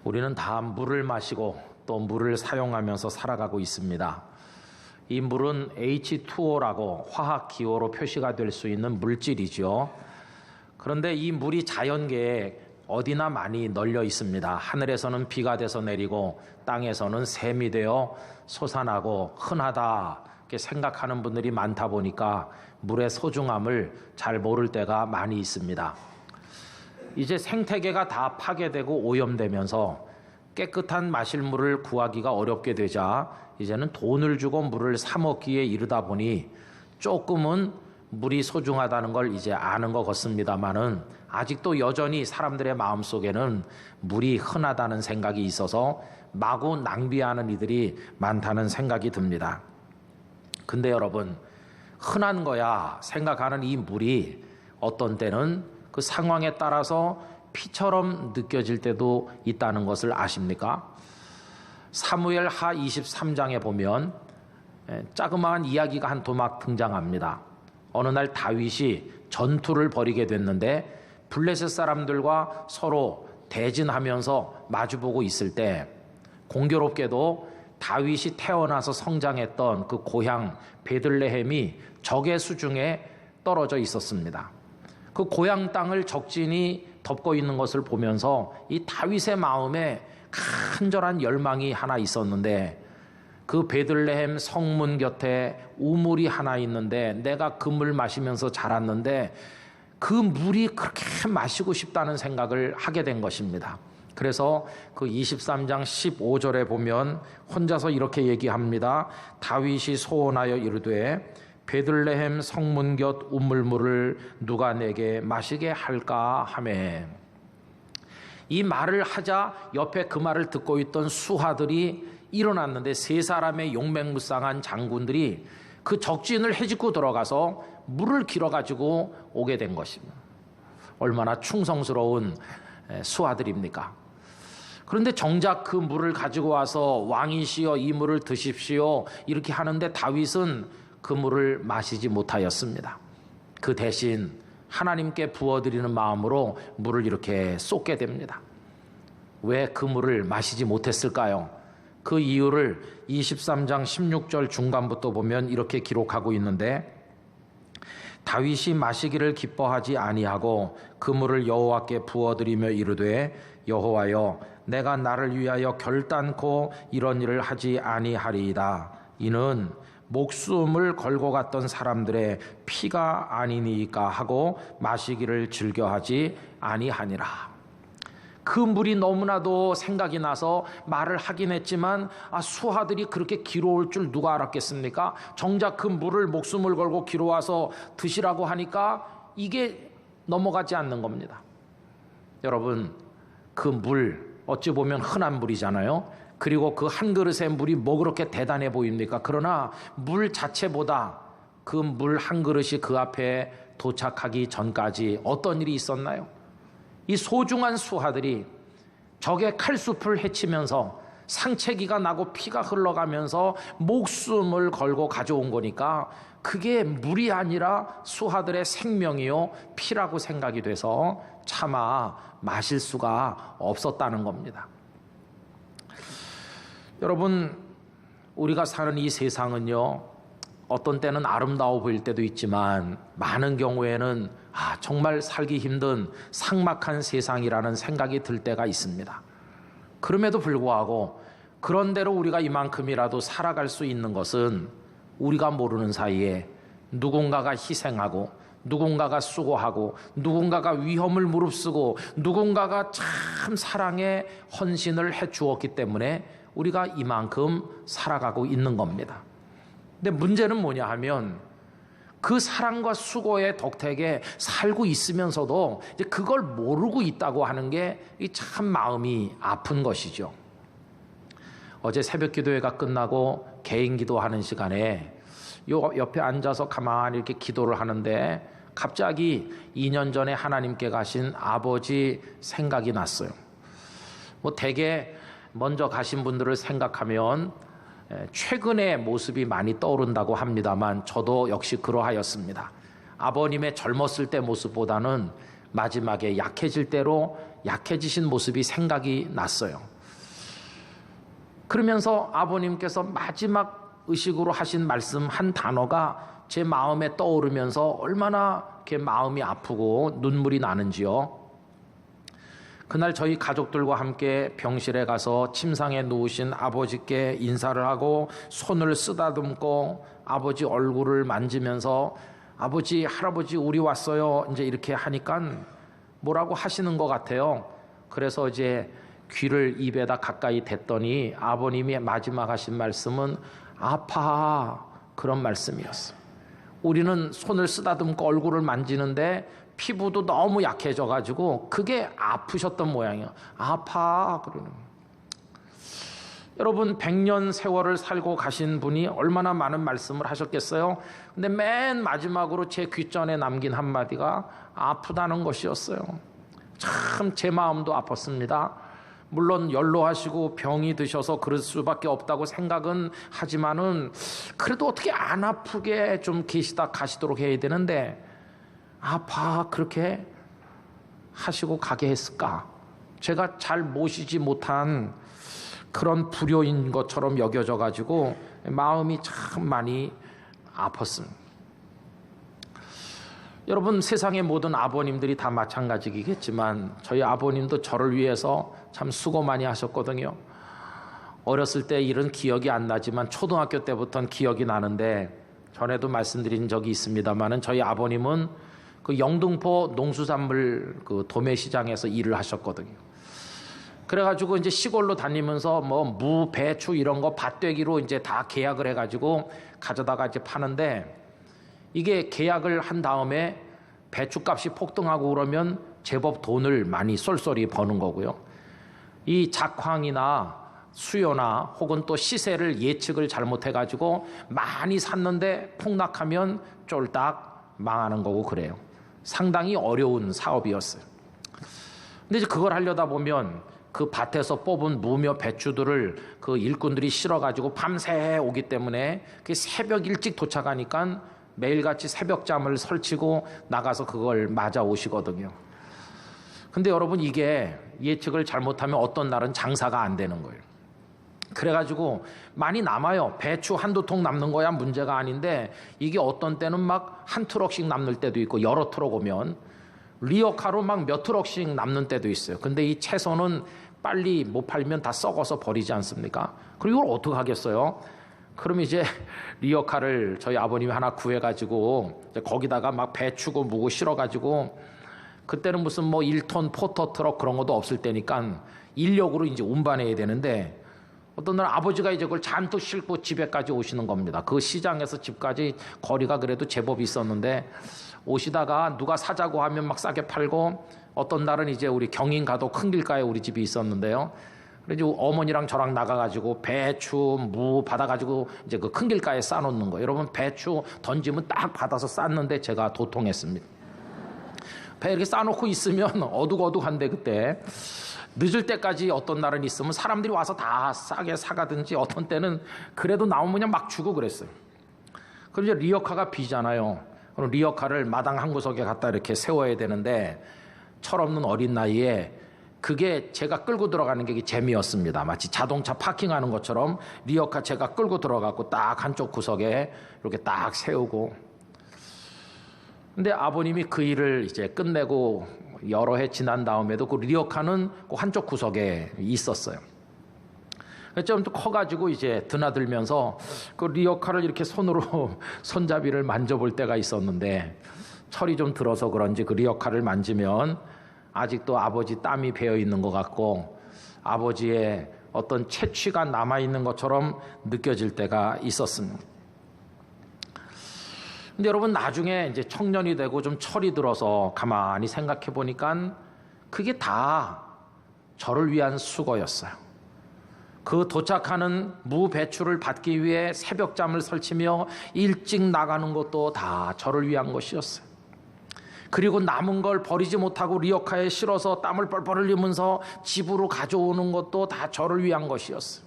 우리는 다 물을 마시고 또 물을 사용하면서 살아가고 있습니다. 이 물은 H2O라고 화학기호로 표시가 될 수 있는 물질이죠. 그런데 이 물이 자연계에 어디나 많이 널려 있습니다. 하늘에서는 비가 돼서 내리고 땅에서는 샘이 되어 솟아나고 흔하다 이렇게 생각하는 분들이 많다 보니까 물의 소중함을 잘 모를 때가 많이 있습니다. 이제 생태계가 다 파괴되고 오염되면서 깨끗한 마실 물을 구하기가 어렵게 되자 이제는 돈을 주고 물을 사 먹기에 이르다 보니 조금은 물이 소중하다는 걸 이제 아는 것 같습니다만은 아직도 여전히 사람들의 마음속에는 물이 흔하다는 생각이 있어서 마구 낭비하는 이들이 많다는 생각이 듭니다. 근데 여러분, 흔한 거야 생각하는 이 물이 어떤 때는 그 상황에 따라서 피처럼 느껴질 때도 있다는 것을 아십니까? 사무엘 하 23장에 보면 자그마한 이야기가 한 토막 등장합니다. 어느 날 다윗이 전투를 벌이게 됐는데 블레셋 사람들과 서로 대진하면서 마주보고 있을 때 공교롭게도 다윗이 태어나서 성장했던 그 고향 베들레헴이 적의 수중에 떨어져 있었습니다. 그 고향 땅을 적진이 덮고 있는 것을 보면서 이 다윗의 마음에 간절한 열망이 하나 있었는데 그 베들레헴 성문 곁에 우물이 하나 있는데 내가 그 물 마시면서 자랐는데 그 물이 그렇게 마시고 싶다는 생각을 하게 된 것입니다. 그래서 그 23장 15절에 보면 혼자서 이렇게 얘기합니다. 다윗이 소원하여 이르되 베들레헴 성문 곁 우물물을 누가 내게 마시게 할까 하매, 이 말을 하자 옆에 그 말을 듣고 있던 수하들이 일어났는데 세 사람의 용맹무쌍한 장군들이 그 적진을 헤집고 들어가서 물을 길어가지고 오게 된 것입니다. 얼마나 충성스러운 수하들입니까? 그런데 정작 그 물을 가지고 와서 왕이시여 이 물을 드십시오 이렇게 하는데 다윗은 그 물을 마시지 못하였습니다. 그 대신 하나님께 부어드리는 마음으로 물을 이렇게 쏟게 됩니다. 왜 그 물을 마시지 못했을까요? 그 이유를 23장 16절 중간부터 보면 이렇게 기록하고 있는데, 다윗이 마시기를 기뻐하지 아니하고 그 물을 여호와께 부어드리며 이르되 여호와여 내가 나를 위하여 결단코 이런 일을 하지 아니하리이다. 이는 목숨을 걸고 갔던 사람들의 피가 아니니까 하고 마시기를 즐겨하지 아니하니라. 그 물이 너무나도 생각이 나서 말을 하긴 했지만 수하들이 그렇게 길어올 줄 누가 알았겠습니까? 정작 그 물을 목숨을 걸고 길어와서 드시라고 하니까 이게 넘어가지 않는 겁니다. 여러분, 그 물 어찌 보면 흔한 물이잖아요. 그리고 그 한 그릇의 물이 뭐 그렇게 대단해 보입니까? 그러나 물 자체보다 그 물 한 그릇이 그 앞에 도착하기 전까지 어떤 일이 있었나요? 이 소중한 수하들이 적의 칼숲을 헤치면서 상체기가 나고 피가 흘러가면서 목숨을 걸고 가져온 거니까 그게 물이 아니라 수하들의 생명이요 피라고 생각이 돼서 차마 마실 수가 없었다는 겁니다. 여러분, 우리가 사는 이 세상은요, 어떤 때는 아름다워 보일 때도 있지만 많은 경우에는 정말 살기 힘든 삭막한 세상이라는 생각이 들 때가 있습니다. 그럼에도 불구하고 그런 대로 우리가 이만큼이라도 살아갈 수 있는 것은 우리가 모르는 사이에 누군가가 희생하고 누군가가 수고하고 누군가가 위험을 무릅쓰고 누군가가 참 사랑의 헌신을 해주었기 때문에 우리가 이만큼 살아가고 있는 겁니다. 근데 문제는 뭐냐 하면 그 사랑과 수고의 덕택에 살고 있으면서도 이제 그걸 모르고 있다고 하는 게 참 마음이 아픈 것이죠. 어제 새벽 기도회가 끝나고 개인 기도하는 시간에 요 옆에 앉아서 가만히 이렇게 기도를 하는데 갑자기 2년 전에 하나님께 가신 아버지 생각이 났어요. 대개 먼저 가신 분들을 생각하면 최근의 모습이 많이 떠오른다고 합니다만 저도 역시 그러하였습니다. 아버님의 젊었을 때 모습보다는 마지막에 약해질 대로 약해지신 모습이 생각이 났어요. 그러면서 아버님께서 마지막 의식으로 하신 말씀 한 단어가 제 마음에 떠오르면서 얼마나 이렇게 마음이 아프고 눈물이 나는지요. 그날 저희 가족들과 함께 병실에 가서 침상에 누우신 아버지께 인사를 하고 손을 쓰다듬고 아버지 얼굴을 만지면서 아버지, 할아버지 우리 왔어요. 이제 이렇게 하니까 뭐라고 하시는 것 같아요. 그래서 이제 귀를 입에다 가까이 댔더니 아버님이 마지막 하신 말씀은 아파, 그런 말씀이었어요. 우리는 손을 쓰다듬고 얼굴을 만지는데 피부도 너무 약해져가지고 그게 아프셨던 모양이에요. 아파, 그러는. 여러분 100년 세월을 살고 가신 분이 얼마나 많은 말씀을 하셨겠어요? 근데 맨 마지막으로 제 귓전에 남긴 한마디가 아프다는 것이었어요. 참 제 마음도 아팠습니다. 물론 연로하시고 병이 드셔서 그럴 수밖에 없다고 생각은 하지만은 그래도 어떻게 안 아프게 좀 계시다 가시도록 해야 되는데 아파 그렇게 하시고 가게 했을까? 제가 잘 모시지 못한 그런 불효인 것처럼 여겨져 가지고 마음이 참 많이 아팠습니다. 여러분 세상의 모든 아버님들이 다 마찬가지겠지만 저희 아버님도 저를 위해서 참 수고 많이 하셨거든요. 어렸을 때 일은 기억이 안 나지만 초등학교 때부터는 기억이 나는데 전에도 말씀드린 적이 있습니다만은 저희 아버님은 그 영등포 농수산물 그 도매시장에서 일을 하셨거든요. 그래가지고 이제 시골로 다니면서 뭐 무, 배추 이런 거 밭되기로 이제 다 계약을 해가지고 가져다가 이제 파는데 이게 계약을 한 다음에 배추값이 폭등하고 그러면 제법 돈을 많이 쏠쏠히 버는 거고요. 이 작황이나 수요나 혹은 또 시세를 예측을 잘못해가지고 많이 샀는데 폭락하면 쫄딱 망하는 거고 그래요. 상당히 어려운 사업이었어요. 근데 이제 그걸 하려다 보면 그 밭에서 뽑은 무며 배추들을 그 일꾼들이 실어가지고 밤새 오기 때문에 그 새벽 일찍 도착하니까 매일같이 새벽잠을 설치고 나가서 그걸 맞아 오시거든요. 근데 여러분 이게 예측을 잘못하면 어떤 날은 장사가 안 되는 거예요. 그래가지고 많이 남아요. 배추 한두 통 남는 거야 문제가 아닌데 이게 어떤 때는 막 한 트럭씩 남는 때도 있고 여러 트럭 오면 리어카로 막 몇 트럭씩 남는 때도 있어요. 근데 이 채소는 빨리 못 팔면 다 썩어서 버리지 않습니까? 그리고 이걸 어떻게 하겠어요? 그럼 이제 리어카를 저희 아버님이 하나 구해가지고 거기다가 막 배추고 무고 실어가지고 그때는 무슨 뭐 1톤 포터 트럭 그런 것도 없을 때니까 인력으로 이제 운반해야 되는데 어떤 날 아버지가 이제 그걸 잔뜩 싣고 집에까지 오시는 겁니다. 그 시장에서 집까지 거리가 그래도 제법 있었는데 오시다가 누가 사자고 하면 막 싸게 팔고 어떤 날은 이제 우리 경인 가도 큰 길가에 우리 집이 있었는데요. 그래서 어머니랑 저랑 나가가지고 배추, 무 받아가지고 이제 그 큰 길가에 싸놓는 거예요. 여러분 배추 던지면 딱 받아서 쌌는데 제가 도통했습니다. 배 이렇게 싸놓고 있으면 어둑어둑한데 그때 늦을 때까지 어떤 날은 있으면 사람들이 와서 다 싸게 사가든지 어떤 때는 그래도 나오면 그냥 막 주고 그랬어요. 그럼 이제 리어카가 비잖아요. 그럼 리어카를 마당 한 구석에 갖다 이렇게 세워야 되는데 철없는 어린 나이에 그게 제가 끌고 들어가는 게 재미였습니다. 마치 자동차 파킹하는 것처럼 리어카 제가 끌고 들어가고 딱 한쪽 구석에 이렇게 딱 세우고. 근데 아버님이 그 일을 이제 끝내고 여러 해 지난 다음에도 그 리어카는 그 한쪽 구석에 있었어요. 좀 커가지고 이제 드나들면서 그 리어카를 이렇게 손으로 손잡이를 만져볼 때가 있었는데 철이 좀 들어서 그런지 그 리어카를 만지면 아직도 아버지 땀이 배어 있는 것 같고 아버지의 어떤 채취가 남아있는 것처럼 느껴질 때가 있었습니다. 근데 여러분 나중에 이제 청년이 되고 좀 철이 들어서 가만히 생각해 보니까 그게 다 저를 위한 수고였어요. 그 도착하는 무 배추를 받기 위해 새벽잠을 설치며 일찍 나가는 것도 다 저를 위한 것이었어요. 그리고 남은 걸 버리지 못하고 리어카에 실어서 땀을 뻘뻘 흘리면서 집으로 가져오는 것도 다 저를 위한 것이었어요.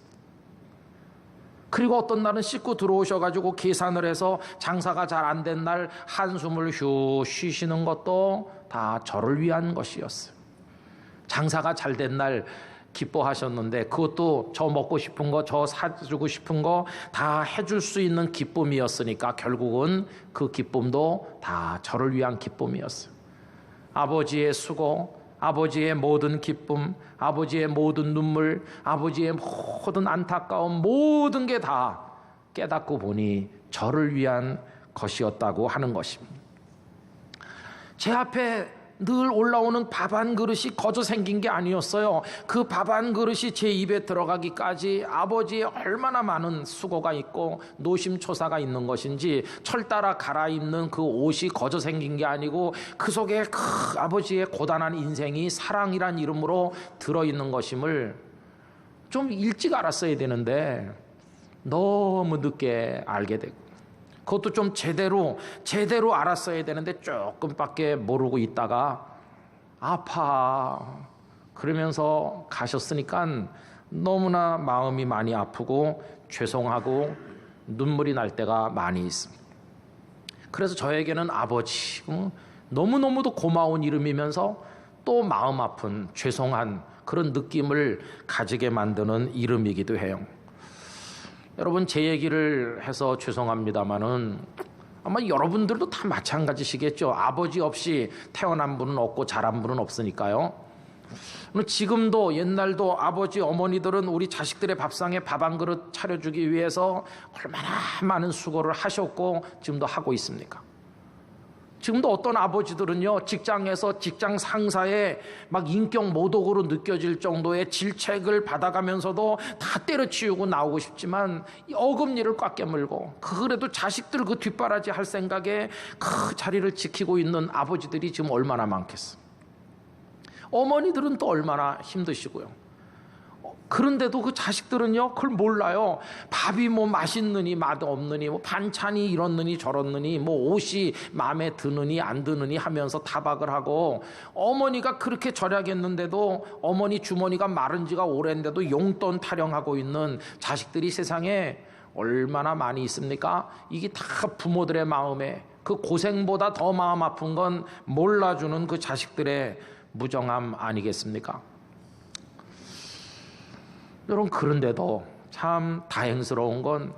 그리고 어떤 날은 씻고 들어오셔가지고 계산을 해서 장사가 잘 안 된 날 한숨을 휴 쉬시는 것도 다 저를 위한 것이었어요. 장사가 잘 된 날 기뻐하셨는데 그것도 저 먹고 싶은 거, 저 사주고 싶은 거 다 해줄 수 있는 기쁨이었으니까 결국은 그 기쁨도 다 저를 위한 기쁨이었어요. 아버지의 수고, 아버지의 모든 기쁨, 아버지의 모든 눈물, 아버지의 모든 안타까움, 모든 게 다 깨닫고 보니 저를 위한 것이었다고 하는 것입니다. 제 앞에 늘 올라오는 밥 한 그릇이 거저 생긴 게 아니었어요. 그 밥 한 그릇이 제 입에 들어가기까지 아버지의 얼마나 많은 수고가 있고 노심초사가 있는 것인지, 철 따라 갈아입는 그 옷이 거저 생긴 게 아니고 그 속에 그 아버지의 고단한 인생이 사랑이란 이름으로 들어있는 것임을 좀 일찍 알았어야 되는데 너무 늦게 알게 되고, 그것도 좀 제대로 알았어야 되는데 조금밖에 모르고 있다가 아파 그러면서 가셨으니까 너무나 마음이 많이 아프고 죄송하고 눈물이 날 때가 많이 있습니다. 그래서 저에게는 아버지, 너무너무도 고마운 이름이면서 또 마음 아픈 죄송한 그런 느낌을 가지게 만드는 이름이기도 해요. 여러분, 제 얘기를 해서 죄송합니다마는 아마 여러분들도 다 마찬가지시겠죠. 아버지 없이 태어난 분은 없고 자란 분은 없으니까요. 지금도 옛날도 아버지 어머니들은 우리 자식들의 밥상에 밥 한 그릇 차려주기 위해서 얼마나 많은 수고를 하셨고 지금도 하고 있습니까? 지금도 어떤 아버지들은요, 직장에서 직장 상사의 막 인격 모독으로 느껴질 정도의 질책을 받아가면서도 다 때려치우고 나오고 싶지만 어금니를 꽉 깨물고 그래도 자식들 그 뒷바라지 할 생각에 그 자리를 지키고 있는 아버지들이 지금 얼마나 많겠어. 어머니들은 또 얼마나 힘드시고요. 그런데도 그 자식들은요, 그걸 몰라요. 밥이 뭐 맛있느니 맛없느니, 뭐 반찬이 이렇느니 저렇느니, 뭐 옷이 마음에 드느니 안 드느니 하면서 타박을 하고, 어머니가 그렇게 절약했는데도 어머니 주머니가 마른 지가 오랜데도 용돈 타령하고 있는 자식들이 세상에 얼마나 많이 있습니까? 이게 다 부모들의 마음에, 그 고생보다 더 마음 아픈 건 몰라주는 그 자식들의 무정함 아니겠습니까? 여러분, 그런데도 참 다행스러운 건,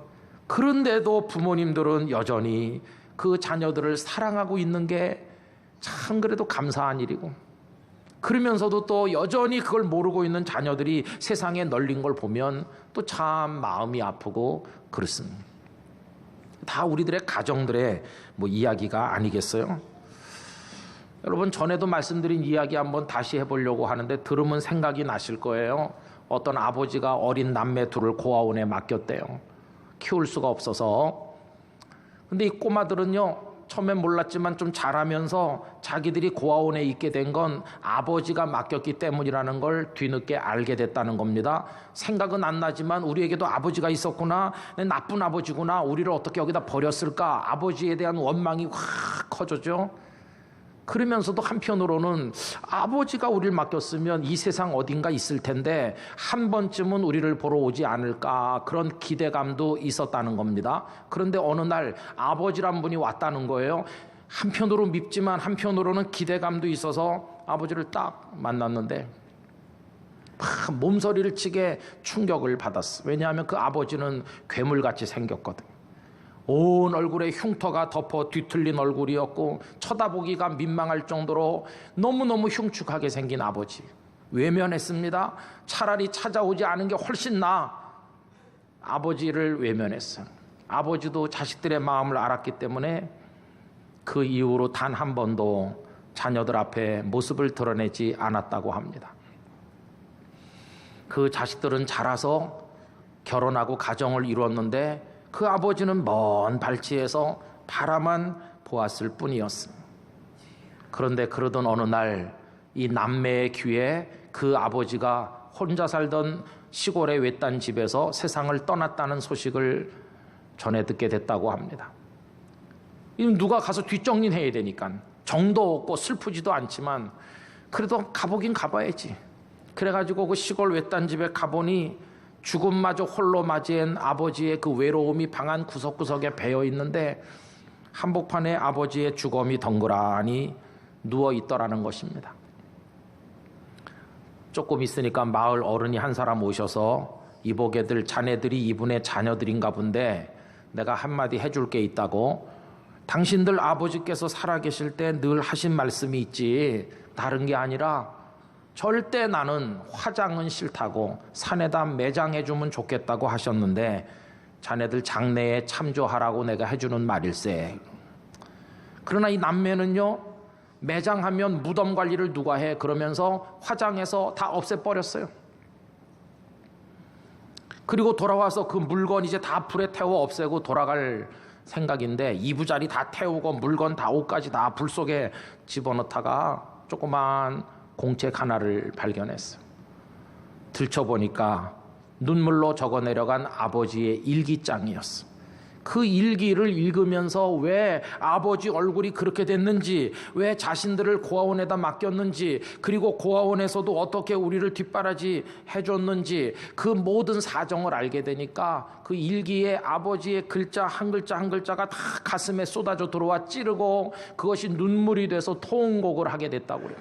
그런데도 부모님들은 여전히 그 자녀들을 사랑하고 있는 게 참 그래도 감사한 일이고, 그러면서도 또 여전히 그걸 모르고 있는 자녀들이 세상에 널린 걸 보면 또 참 마음이 아프고 그렇습니다. 다 우리들의 가정들의 뭐 이야기가 아니겠어요? 여러분, 전에도 말씀드린 이야기 한번 다시 해보려고 하는데 들으면 생각이 나실 거예요. 어떤 아버지가 어린 남매 둘을 고아원에 맡겼대요. 키울 수가 없어서. 근데 이 꼬마들은요, 처음엔 몰랐지만 좀 자라면서 자기들이 고아원에 있게 된 건 아버지가 맡겼기 때문이라는 걸 뒤늦게 알게 됐다는 겁니다. 생각은 안 나지만 우리에게도 아버지가 있었구나, 나쁜 아버지구나, 우리를 어떻게 여기다 버렸을까, 아버지에 대한 원망이 확 커졌죠. 그러면서도 한편으로는 아버지가 우리를 맡겼으면 이 세상 어딘가 있을 텐데 한 번쯤은 우리를 보러 오지 않을까, 그런 기대감도 있었다는 겁니다. 그런데 어느 날 아버지란 분이 왔다는 거예요. 한편으로 밉지만 한편으로는 기대감도 있어서 아버지를 딱 만났는데 몸서리를 치게 충격을 받았어. 왜냐하면 그 아버지는 괴물같이 생겼거든. 온 얼굴에 흉터가 덮어 뒤틀린 얼굴이었고 쳐다보기가 민망할 정도로 너무너무 흉측하게 생긴 아버지. 외면했습니다. 차라리 찾아오지 않은 게 훨씬 나아. 아버지를 외면했어요. 아버지도 자식들의 마음을 알았기 때문에 그 이후로 단 한 번도 자녀들 앞에 모습을 드러내지 않았다고 합니다. 그 자식들은 자라서 결혼하고 가정을 이루었는데 그 아버지는 먼 발치에서 바라만 보았을 뿐이었습니다. 그런데 그러던 어느 날 이 남매의 귀에 그 아버지가 혼자 살던 시골의 외딴 집에서 세상을 떠났다는 소식을 전해 듣게 됐다고 합니다. 누가 가서 뒷정리는 해야 되니까 정도 없고 슬프지도 않지만 그래도 가보긴 가봐야지. 그래가지고 그 시골 외딴 집에 가보니 죽음마저 홀로 맞이한 아버지의 그 외로움이 방 안 구석구석에 배어 있는데 한복판에 아버지의 주검이 덩그라니 누워 있더라는 것입니다. 조금 있으니까 마을 어른이 한 사람 오셔서 이보게들 자네들이 이분의 자녀들인가 본데 내가 한마디 해줄 게 있다고. 당신들 아버지께서 살아계실 때 늘 하신 말씀이 있지 다른 게 아니라 절대 나는 화장은 싫다고 산에다 매장해주면 좋겠다고 하셨는데 자네들 장례에 참조하라고 내가 해주는 말일세. 그러나 이 남매는요, 매장하면 무덤 관리를 누가 해? 그러면서 화장해서 다 없애버렸어요. 그리고 돌아와서 그 물건 이제 다 불에 태워 없애고 돌아갈 생각인데 이부자리 다 태우고 물건 다 옷까지 다 불 속에 집어넣다가 조그만 공책 하나를 발견했어요. 들춰보니까 눈물로 적어 내려간 아버지의 일기장이었어. 그 일기를 읽으면서 왜 아버지 얼굴이 그렇게 됐는지, 왜 자신들을 고아원에다 맡겼는지, 그리고 고아원에서도 어떻게 우리를 뒷바라지 해줬는지 그 모든 사정을 알게 되니까 그 일기에 아버지의 글자 한 글자 한 글자가 다 가슴에 쏟아져 들어와 찌르고 그것이 눈물이 돼서 통곡을 하게 됐다고 그래요.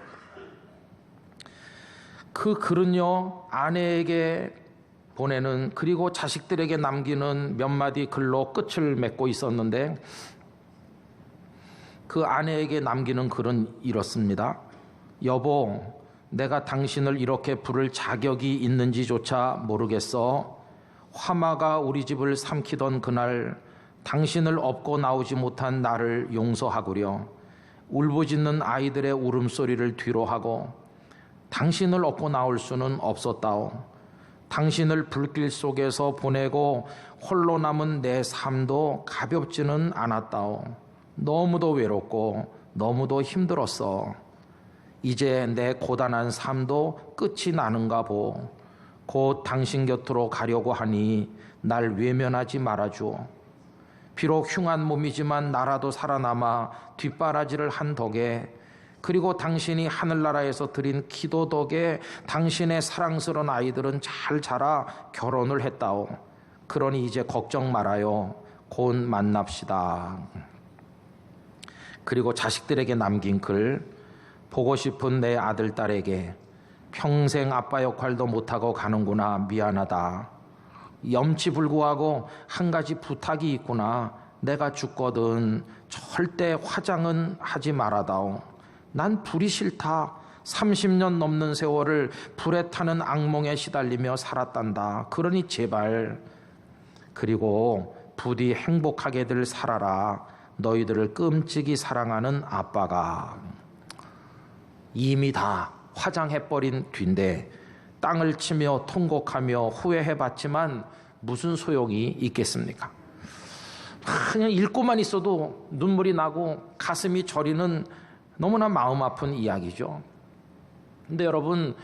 그 글은요, 아내에게 보내는 그리고 자식들에게 남기는 몇 마디 글로 끝을 맺고 있었는데 그 아내에게 남기는 글은 이렇습니다. 여보, 내가 당신을 이렇게 부를 자격이 있는지조차 모르겠어. 화마가 우리 집을 삼키던 그날 당신을 업고 나오지 못한 나를 용서하구려. 울부짖는 아이들의 울음소리를 뒤로하고 당신을 업고 나올 수는 없었다오. 당신을 불길 속에서 보내고 홀로 남은 내 삶도 가볍지는 않았다오. 너무도 외롭고 너무도 힘들었어. 이제 내 고단한 삶도 끝이 나는가 보. 곧 당신 곁으로 가려고 하니 날 외면하지 말아주오. 비록 흉한 몸이지만 나라도 살아남아 뒷바라지를 한 덕에 그리고 당신이 하늘나라에서 드린 기도 덕에 당신의 사랑스러운 아이들은 잘 자라 결혼을 했다오. 그러니 이제 걱정 말아요. 곧 만납시다. 그리고 자식들에게 남긴 글, 보고 싶은 내 아들, 딸에게 평생 아빠 역할도 못하고 가는구나. 미안하다. 염치불구하고 한 가지 부탁이 있구나. 내가 죽거든 절대 화장은 하지 말아다오. 난 불이 싫다. 30년 넘는 세월을 불에 타는 악몽에 시달리며 살았단다. 그러니 제발. 그리고 부디 행복하게들 살아라. 너희들을 끔찍이 사랑하는 아빠가. 이미 다 화장해버린 뒤인데 땅을 치며 통곡하며 후회해봤지만 무슨 소용이 있겠습니까? 그냥 읽고만 있어도 눈물이 나고 가슴이 저리는 너무나 마음 아픈 이야기죠. 근데 여러분,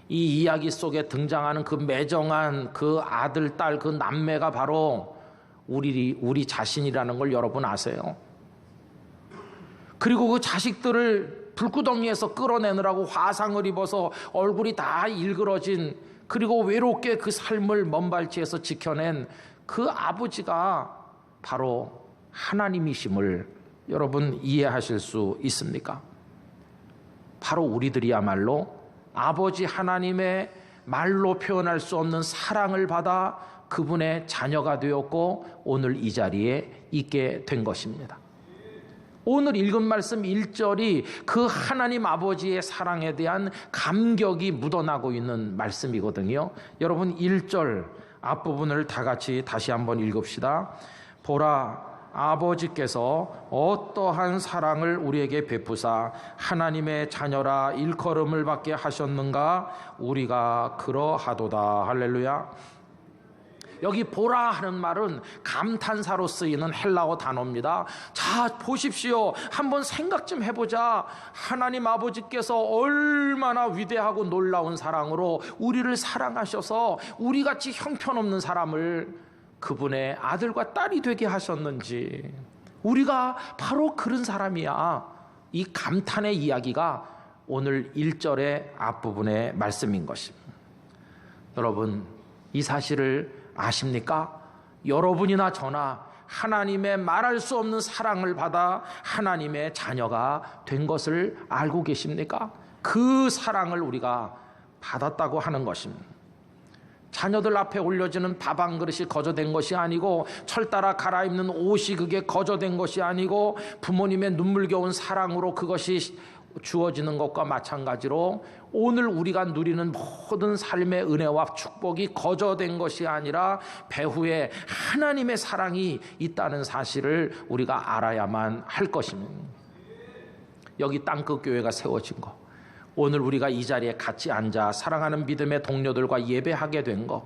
이 이야기 속에 등장하는 그 매정한 그 아들, 딸, 그 남매가 바로 우리 자신이라는 걸 여러분 아세요? 그리고 그 자식들을 불구덩이에서 끌어내느라고 화상을 입어서 얼굴이 다 일그러진, 그리고 외롭게 그 삶을 먼발치에서 지켜낸 그 아버지가 바로 하나님이심을 여러분 이해하실 수 있습니까? 바로 우리들이야말로 아버지 하나님의 말로 표현할 수 없는 사랑을 받아 그분의 자녀가 되었고 오늘 이 자리에 있게 된 것입니다. 오늘 읽은 말씀 1절이 그 하나님 아버지의 사랑에 대한 감격이 묻어나고 있는 말씀이거든요. 여러분 1절 앞부분을 다 같이 다시 한번 읽읍시다. 보라, 아버지께서 어떠한 사랑을 우리에게 베푸사 하나님의 자녀라 일컬음을 받게 하셨는가. 우리가 그러하도다. 할렐루야. 여기 보라 하는 말은 감탄사로 쓰이는 헬라어 단어입니다. 자, 보십시오. 한번 생각 좀 해보자. 하나님 아버지께서 얼마나 위대하고 놀라운 사랑으로 우리를 사랑하셔서 우리같이 형편없는 사람을 그분의 아들과 딸이 되게 하셨는지. 우리가 바로 그런 사람이야. 이 감탄의 이야기가 오늘 1절의 앞부분의 말씀인 것입니다. 여러분, 이 사실을 아십니까? 여러분이나 저나 하나님의 말할 수 없는 사랑을 받아 하나님의 자녀가 된 것을 알고 계십니까? 그 사랑을 우리가 받았다고 하는 것입니다. 자녀들 앞에 올려지는 밥 한 그릇이 거저된 것이 아니고 철 따라 갈아입는 옷이 그게 거저된 것이 아니고 부모님의 눈물겨운 사랑으로 그것이 주어지는 것과 마찬가지로 오늘 우리가 누리는 모든 삶의 은혜와 축복이 거저된 것이 아니라 배후에 하나님의 사랑이 있다는 사실을 우리가 알아야만 할 것입니다. 여기 땅끝 교회가 세워진 것, 오늘 우리가 이 자리에 같이 앉아 사랑하는 믿음의 동료들과 예배하게 된 것,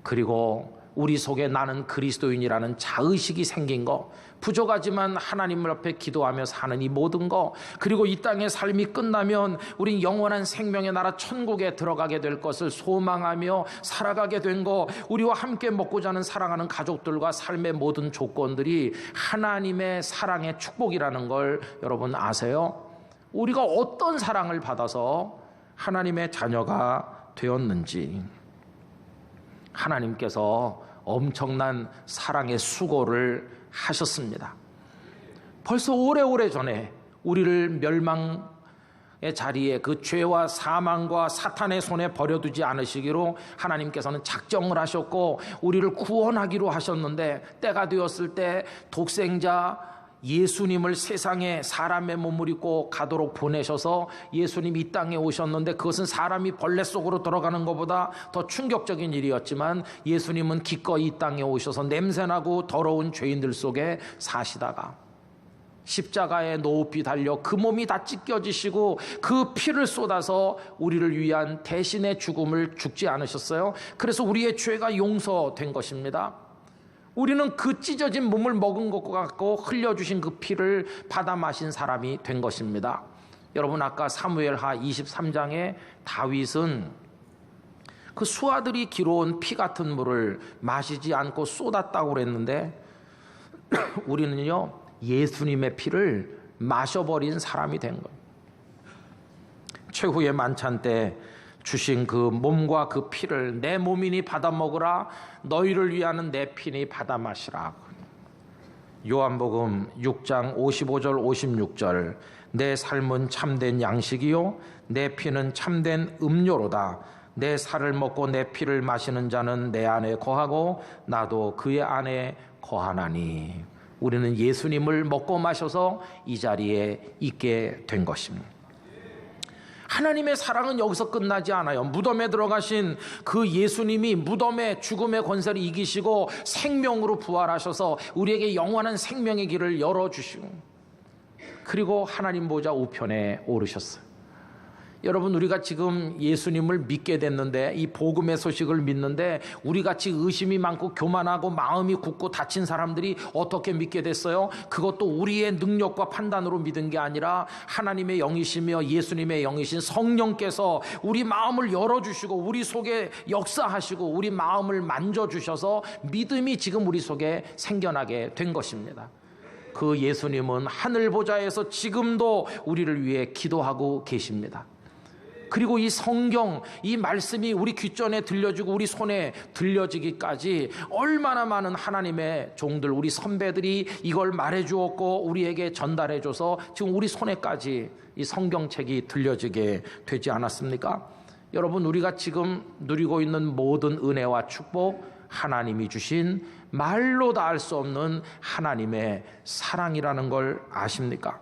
그리고 우리 속에 나는 그리스도인이라는 자의식이 생긴 것, 부족하지만 하나님 앞에 기도하며 사는 이 모든 것, 그리고 이 땅의 삶이 끝나면 우린 영원한 생명의 나라 천국에 들어가게 될 것을 소망하며 살아가게 된 것, 우리와 함께 먹고 자는 사랑하는 가족들과 삶의 모든 조건들이 하나님의 사랑의 축복이라는 걸 여러분 아세요? 우리가 어떤 사랑을 받아서 하나님의 자녀가 되었는지, 하나님께서 엄청난 사랑의 수고를 하셨습니다. 벌써 오래오래 전에 우리를 멸망의 자리에 그 죄와 사망과 사탄의 손에 버려두지 않으시기로 하나님께서는 작정을 하셨고 우리를 구원하기로 하셨는데, 때가 되었을 때 독생자 예수님을 세상에 사람의 몸을 입고 가도록 보내셔서 예수님이 이 땅에 오셨는데, 그것은 사람이 벌레 속으로 들어가는 것보다 더 충격적인 일이었지만 예수님은 기꺼이 이 땅에 오셔서 냄새나고 더러운 죄인들 속에 사시다가 십자가에 높이 달려 그 몸이 다 찢겨지시고 그 피를 쏟아서 우리를 위한 대신의 죽음을 죽지 않으셨어요. 그래서 우리의 죄가 용서된 것입니다. 우리는 그 찢어진 몸을 먹은 것 같고 흘려주신 그 피를 받아 마신 사람이 된 것입니다. 여러분, 아까 사무엘하 23장에 다윗은 그 수아들이 기러온 피 같은 물을 마시지 않고 쏟았다고 그랬는데, 우리는요 예수님의 피를 마셔버린 사람이 된 거예요. 최후의 만찬 때 주신 그 몸과 그 피를 내 몸이니 받아 먹으라, 너희를 위하는 내 피니 받아 마시라. 요한복음 6장 55절 56절, 내 삶은 참된 양식이요 내 피는 참된 음료로다. 내 살을 먹고 내 피를 마시는 자는 내 안에 거하고 나도 그의 안에 거하나니. 우리는 예수님을 먹고 마셔서 이 자리에 있게 된 것입니다. 하나님의 사랑은 여기서 끝나지 않아요. 무덤에 들어가신 그 예수님이 무덤의 죽음의 권세를 이기시고 생명으로 부활하셔서 우리에게 영원한 생명의 길을 열어주시고, 그리고 하나님 보좌 우편에 오르셨어요. 여러분, 우리가 지금 예수님을 믿게 됐는데, 이 복음의 소식을 믿는데 우리같이 의심이 많고 교만하고 마음이 굳고 다친 사람들이 어떻게 믿게 됐어요? 그것도 우리의 능력과 판단으로 믿은 게 아니라 하나님의 영이시며 예수님의 영이신 성령께서 우리 마음을 열어주시고 우리 속에 역사하시고 우리 마음을 만져주셔서 믿음이 지금 우리 속에 생겨나게 된 것입니다. 그 예수님은 하늘 보좌에서 지금도 우리를 위해 기도하고 계십니다. 그리고 이 성경, 이 말씀이 우리 귓전에 들려지고 우리 손에 들려지기까지 얼마나 많은 하나님의 종들, 우리 선배들이 이걸 말해주었고 우리에게 전달해줘서 지금 우리 손에까지 이 성경책이 들려지게 되지 않았습니까? 여러분, 우리가 지금 누리고 있는 모든 은혜와 축복, 하나님이 주신 말로 다 알 수 없는 하나님의 사랑이라는 걸 아십니까?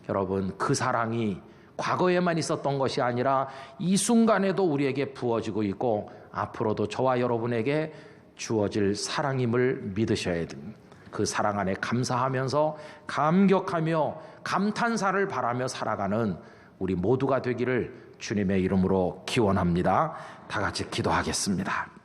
여러분, 그 사랑이 과거에만 있었던 것이 아니라 이 순간에도 우리에게 부어지고 있고 앞으로도 저와 여러분에게 주어질 사랑임을 믿으셔야 됩니다. 그 사랑 안에 감사하면서 감격하며 감탄사를 바라며 살아가는 우리 모두가 되기를 주님의 이름으로 기원합니다. 다 같이 기도하겠습니다.